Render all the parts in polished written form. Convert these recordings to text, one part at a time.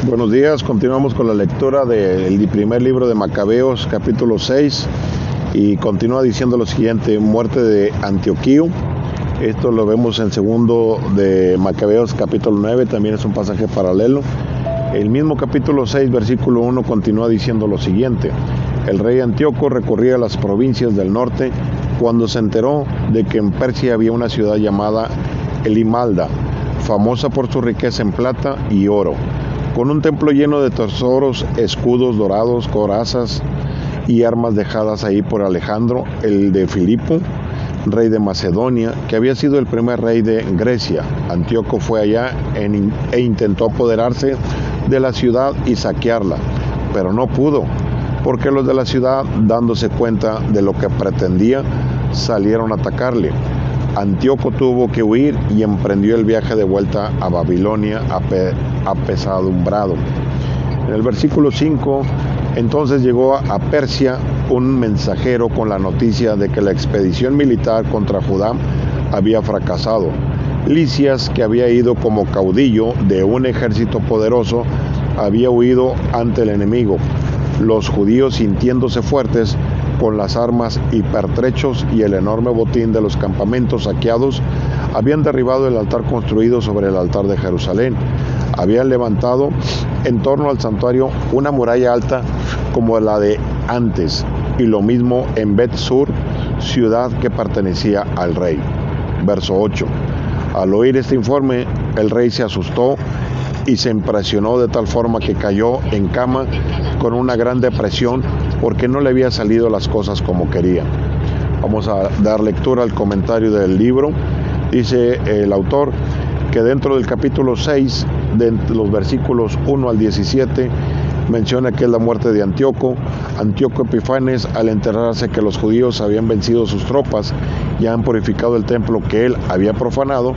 Buenos días, continuamos con la lectura del primer libro de Macabeos, capítulo 6, y continúa diciendo lo siguiente: muerte de Antioquío. Esto lo vemos en segundo de Macabeos, capítulo 9, también es un pasaje paralelo. El mismo capítulo 6, versículo 1, continúa diciendo lo siguiente: el rey Antíoco recorría las provincias del norte cuando se enteró de que en Persia había una ciudad llamada Elimalda, famosa por su riqueza en plata y oro, con un templo lleno de tesoros, escudos dorados, corazas y armas dejadas ahí por Alejandro, el de Filipo, rey de Macedonia, que había sido el primer rey de Grecia. Antíoco fue allá e intentó apoderarse de la ciudad y saquearla, pero no pudo, porque los de la ciudad, dándose cuenta de lo que pretendía, salieron a atacarle. Antíoco tuvo que huir y emprendió el viaje de vuelta a Babilonia apesadumbrado. En el versículo 5, entonces llegó a Persia un mensajero con la noticia de que la expedición militar contra Judá había fracasado. Lisias, que había ido como caudillo de un ejército poderoso, había huido ante el enemigo. Los judíos, sintiéndose fuertes con las armas y pertrechos y el enorme botín de los campamentos saqueados, habían derribado el altar construido sobre el altar de Jerusalén. Habían levantado en torno al santuario una muralla alta como la de antes, y lo mismo en Bet-Sur, ciudad que pertenecía al rey. Verso 8. Al oír este informe, el rey se asustó y se impresionó de tal forma que cayó en cama con una gran depresión, porque no le había salido las cosas como quería. Vamos a dar lectura al comentario del libro. Dice el autor que dentro del capítulo 6, de los versículos 1 al 17, menciona que es la muerte de Antíoco. Antíoco Epifanes, al enterarse que los judíos habían vencido sus tropas y han purificado el templo que él había profanado,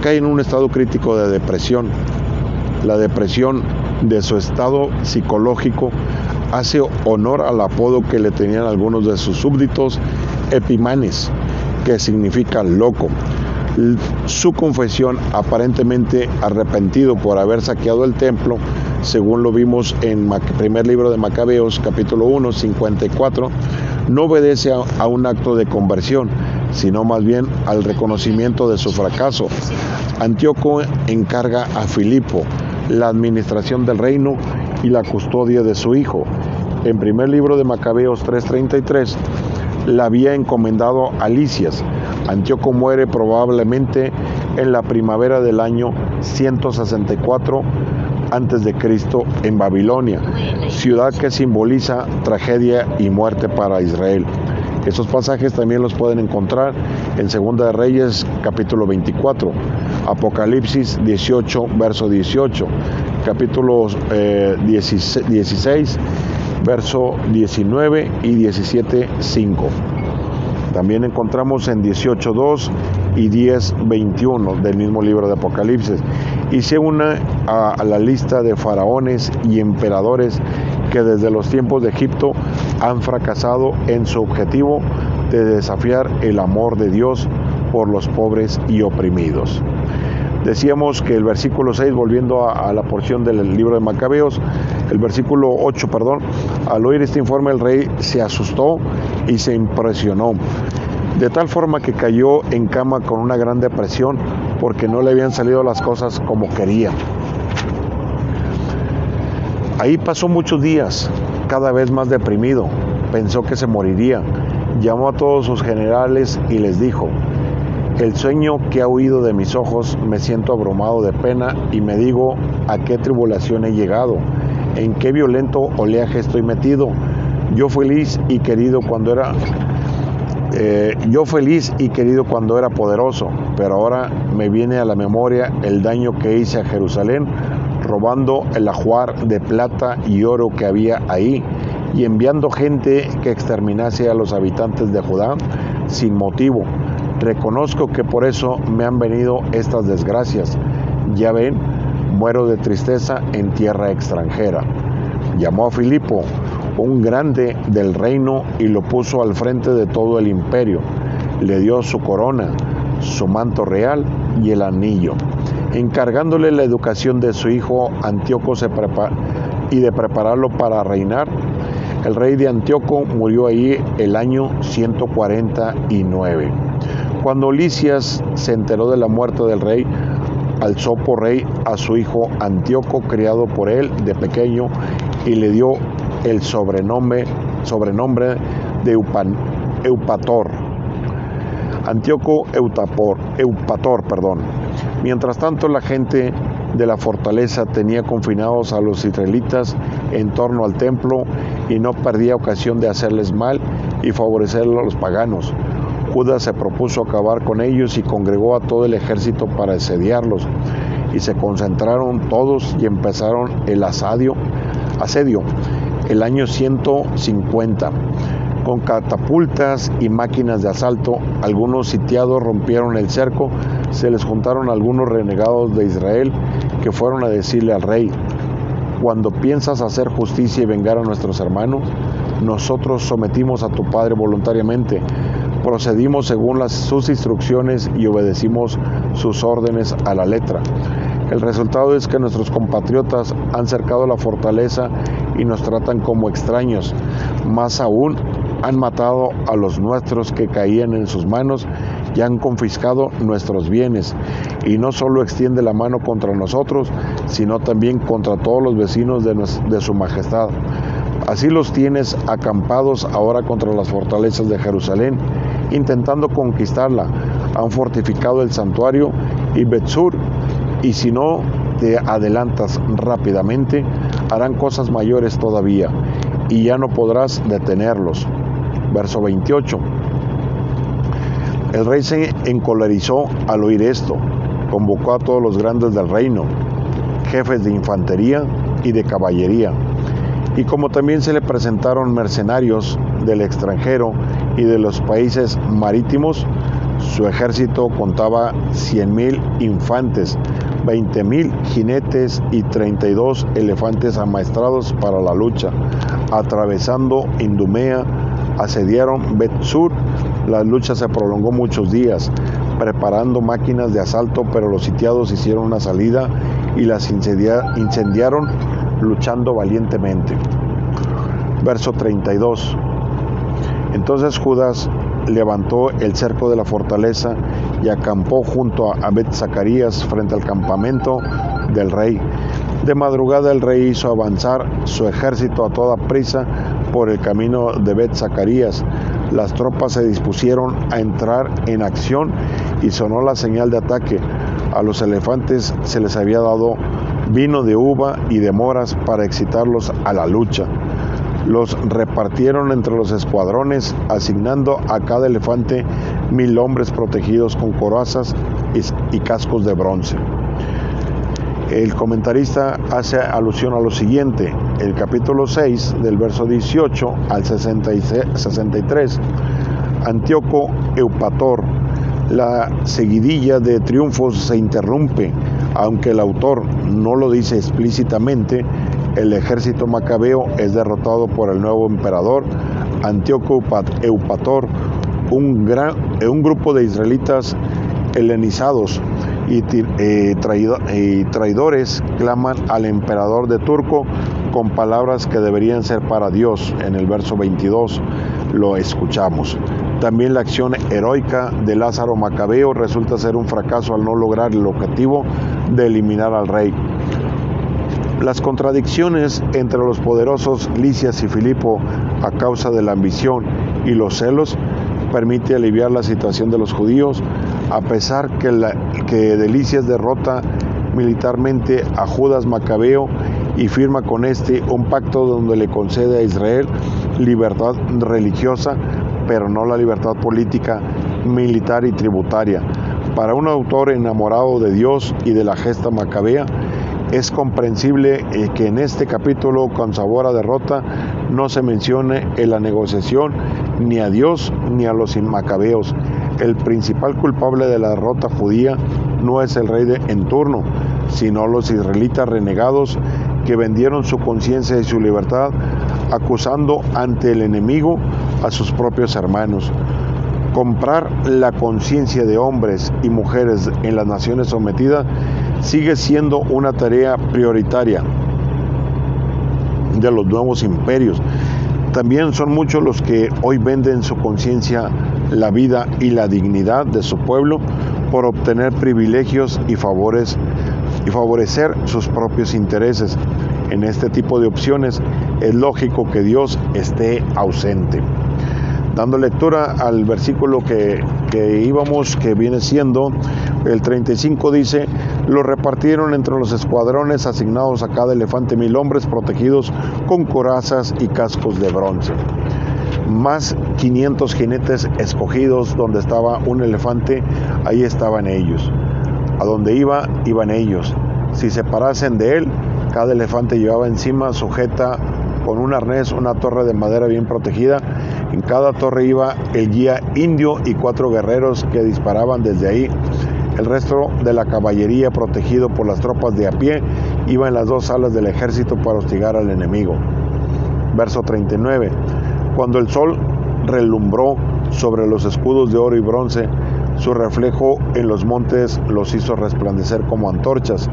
cae en un estado crítico de depresión. La depresión de su estado psicológico hace honor al apodo que le tenían algunos de sus súbditos, Epimanes, que significa loco. Su confesión, aparentemente arrepentido por haber saqueado el templo, según lo vimos en primer libro de Macabeos, capítulo 1, 54, no obedece a un acto de conversión, sino más bien al reconocimiento de su fracaso. Antíoco encarga a Filipo la administración del reino y la custodia de su hijo. En primer libro de Macabeos 3:33, la había encomendado a Lisias. Antíoco muere probablemente en la primavera del año 164 a.C. en Babilonia, ciudad que simboliza tragedia y muerte para Israel. Esos pasajes también los pueden encontrar en Segunda de Reyes, capítulo 24, Apocalipsis 18, verso 18, capítulo 16, verso 19 y 17, 5. También encontramos en 18:2 y 10:21 del mismo libro de Apocalipsis. Y se une a la lista de faraones y emperadores que desde los tiempos de Egipto han fracasado en su objetivo de desafiar el amor de Dios por los pobres y oprimidos. Decíamos que el versículo 6, volviendo a la porción del libro de Macabeos, el versículo 8, al oír este informe el rey se asustó y se impresionó, de tal forma que cayó en cama con una gran depresión, porque no le habían salido las cosas como quería. Ahí pasó muchos días, cada vez más deprimido, pensó que se moriría. Llamó a todos sus generales y les dijo: el sueño que ha huido de mis ojos, me siento abrumado de pena y me digo: ¿a qué tribulación he llegado? ¿En qué violento oleaje estoy metido? Yo feliz y querido cuando era poderoso, pero ahora me viene a la memoria el daño que hice a Jerusalén, robando el ajuar de plata y oro que había ahí, y enviando gente que exterminase a los habitantes de Judá sin motivo. Reconozco que por eso me han venido estas desgracias. Ya ven, muero de tristeza en tierra extranjera. Llamó a Filipo, un grande del reino, y lo puso al frente de todo el imperio. Le dio su corona, su manto real y el anillo. encargándole la educación de su hijo Antíoco y de prepararlo para reinar. El rey de Antíoco murió ahí el año 149. Cuando Lisias se enteró de la muerte del rey, alzó por rey a su hijo Antíoco, criado por él de pequeño, y le dio el sobrenombre de Eupator. Antíoco Eupator. Mientras tanto, la gente de la fortaleza tenía confinados a los israelitas en torno al templo y no perdía ocasión de hacerles mal y favorecer a los paganos. Judas se propuso acabar con ellos y congregó a todo el ejército para asediarlos, y se concentraron todos y empezaron el asedio el año 150. Con catapultas y máquinas de asalto, algunos sitiados rompieron el cerco. Se les juntaron algunos renegados de Israel que fueron a decirle al rey: cuando piensas hacer justicia y vengar a nuestros hermanos, nosotros sometimos a tu padre voluntariamente, procedimos según sus instrucciones y obedecimos sus órdenes a la letra. El resultado es que nuestros compatriotas han cercado la fortaleza y nos tratan como extraños. Más aún, han matado a los nuestros que caían en sus manos y han confiscado nuestros bienes. Y no solo extiende la mano contra nosotros, sino también contra todos los vecinos de su majestad. Así los tienes acampados ahora contra las fortalezas de Jerusalén, intentando conquistarla. Han fortificado el santuario y Bet-Sur, y si no te adelantas rápidamente, harán cosas mayores todavía, y ya no podrás detenerlos. Verso 28. El rey se encolerizó al oír esto, convocó a todos los grandes del reino, jefes de infantería y de caballería, y como también se le presentaron mercenarios del extranjero y de los países marítimos, su ejército contaba 100,000 infantes, 20,000 jinetes y 32 elefantes amaestrados para la lucha. Atravesando Idumea, asediaron Bet-Sur. La lucha se prolongó muchos días, preparando máquinas de asalto, pero los sitiados hicieron una salida y las incendiaron, luchando valientemente. Verso 32. Entonces Judas levantó el cerco de la fortaleza y acampó junto a Bet-Zacarías frente al campamento del rey. De madrugada el rey hizo avanzar su ejército a toda prisa por el camino de Bet-Zacarías. Las tropas se dispusieron a entrar en acción y sonó la señal de ataque. A los elefantes se les había dado vino de uva y de moras para excitarlos a la lucha. Los repartieron entre los escuadrones, asignando a cada elefante 1,000 hombres protegidos con corazas y cascos de bronce. El comentarista hace alusión a lo siguiente: el capítulo 6, del verso 18 al 63, Antíoco Eupator. La seguidilla de triunfos se interrumpe, aunque el autor no lo dice explícitamente. El ejército macabeo es derrotado por el nuevo emperador Antíoco Eupator. Un grupo de israelitas helenizados y traidores claman al emperador de Turco con palabras que deberían ser para Dios. En el verso 22 lo escuchamos. También la acción heroica de Lázaro Macabeo resulta ser un fracaso al no lograr el objetivo de eliminar al rey. Las contradicciones entre los poderosos Lisias y Filipo a causa de la ambición y los celos permite aliviar la situación de los judíos, a pesar que de Lisias derrota militarmente a Judas Macabeo y firma con este un pacto donde le concede a Israel libertad religiosa, pero no la libertad política, militar y tributaria. Para un autor enamorado de Dios y de la gesta macabea, es comprensible que en este capítulo con sabor a derrota no se mencione en la negociación ni a Dios ni a los macabeos. El principal culpable de la derrota judía no es el rey en turno, sino los israelitas renegados que vendieron su conciencia y su libertad, acusando ante el enemigo a sus propios hermanos. Comprar la conciencia de hombres y mujeres en las naciones sometidas sigue siendo una tarea prioritaria de los nuevos imperios. También son muchos los que hoy venden su conciencia, la vida y la dignidad de su pueblo por obtener privilegios y favores y favorecer sus propios intereses. En este tipo de opciones es lógico que Dios esté ausente. Dando lectura al versículo que íbamos, que viene siendo el 35, dice: los repartieron entre los escuadrones asignados a cada elefante 1000 hombres protegidos con corazas y cascos de bronce, más 500 jinetes escogidos. Donde estaba un elefante, ahí estaban ellos. A donde iban ellos. Si se parasen de él, cada elefante llevaba encima, sujeta con un arnés, una torre de madera bien protegida. En cada torre iba el guía indio y 4 guerreros que disparaban desde ahí. El resto de la caballería, protegido por las tropas de a pie, iba en las 2 alas del ejército para hostigar al enemigo. Verso 39. Cuando el sol relumbró sobre los escudos de oro y bronce, su reflejo en los montes los hizo resplandecer como antorchas.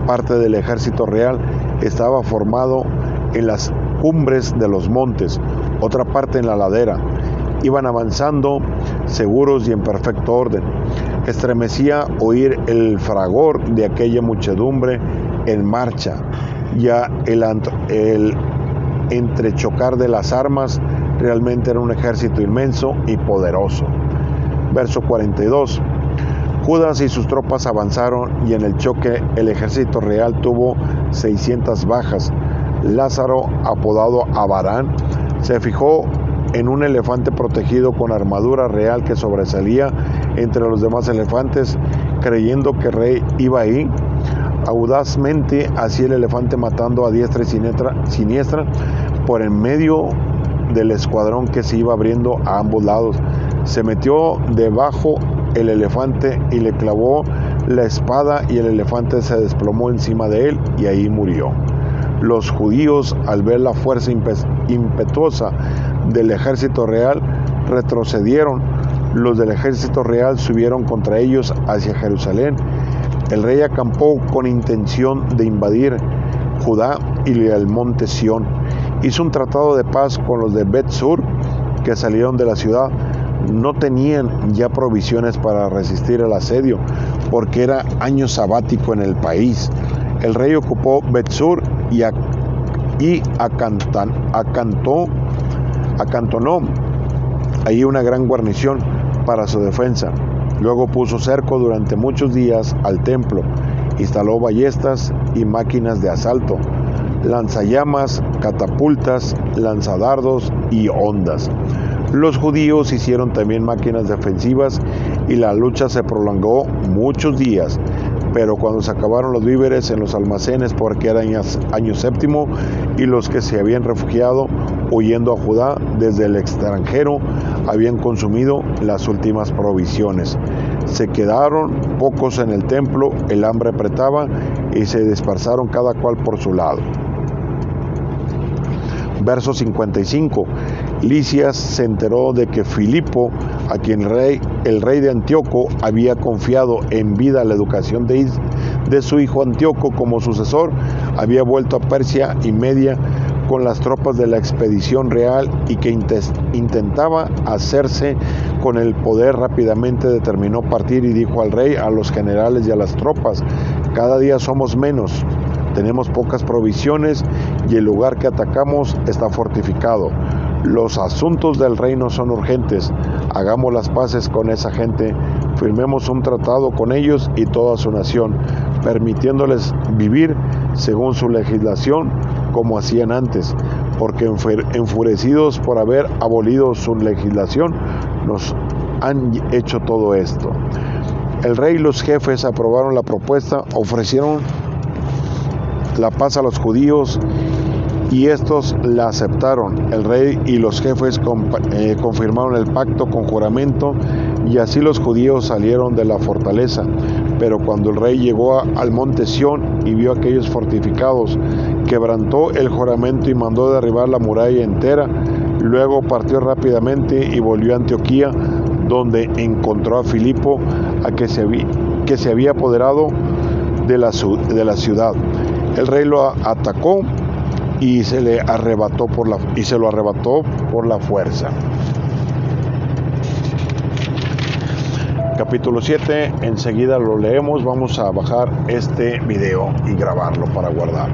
Parte del ejército real estaba formado en las cumbres de los montes, otra parte en la ladera. Iban avanzando seguros y en perfecto orden. Estremecía oír el fragor de aquella muchedumbre en marcha, ya el entrechocar de las armas. Realmente era un ejército inmenso y poderoso. Verso 42. Judas y sus tropas avanzaron y en el choque el ejército real tuvo 600 bajas. Lázaro, apodado Abarán, se fijó en un elefante protegido con armadura real que sobresalía entre los demás elefantes, creyendo que el rey iba ahí. Audazmente hacía el elefante, matando a diestra y siniestra por en medio del escuadrón que se iba abriendo a ambos lados. Se metió debajo el elefante y le clavó la espada, y el elefante se desplomó encima de él y ahí murió. Los judíos, al ver la fuerza impetuosa del ejército real, retrocedieron. Los del ejército real subieron contra ellos hacia Jerusalén. El rey acampó con intención de invadir Judá y el monte Sión. Hizo un tratado de paz con los de Bet-Sur, que salieron de la ciudad. No tenían ya provisiones para resistir el asedio, porque era año sabático en el país. El rey ocupó Bet-Sur y acantonó ahí una gran guarnición para su defensa. Luego puso cerco durante muchos días al templo, instaló ballestas y máquinas de asalto, lanzallamas, catapultas, lanzadardos y ondas. Los judíos hicieron también máquinas defensivas y la lucha se prolongó muchos días. Pero cuando se acabaron los víveres en los almacenes, porque era año séptimo, y los que se habían refugiado huyendo a Judá desde el extranjero habían consumido las últimas provisiones, se quedaron pocos en el templo, el hambre apretaba y se dispersaron cada cual por su lado. Verso 55. Lisias se enteró de que Filipo, a quien el rey de Antíoco había confiado en vida la educación de su hijo Antíoco como sucesor, había vuelto a Persia y Media con las tropas de la expedición real y que intentaba hacerse con el poder. Rápidamente determinó partir y dijo al rey, a los generales y a las tropas: cada día somos menos, tenemos pocas provisiones y el lugar que atacamos está fortificado. Los asuntos del reino son urgentes. Hagamos las paces con esa gente, firmemos un tratado con ellos y toda su nación, permitiéndoles vivir según su legislación como hacían antes, porque enfurecidos por haber abolido su legislación, nos han hecho todo esto. El rey y los jefes aprobaron la propuesta, ofrecieron la paz a los judíos y estos la aceptaron. El rey y los jefes confirmaron el pacto con juramento, y así los judíos salieron de la fortaleza. Pero cuando el rey llegó al monte Sión y vio aquellos fortificados, quebrantó el juramento y mandó derribar la muralla entera. Luego partió rápidamente y volvió a Antioquía, donde encontró a Filipo, que se había apoderado de la ciudad. El rey lo atacó y se lo arrebató por la fuerza. Capítulo 7, enseguida lo leemos. Vamos a bajar este video y grabarlo para guardar.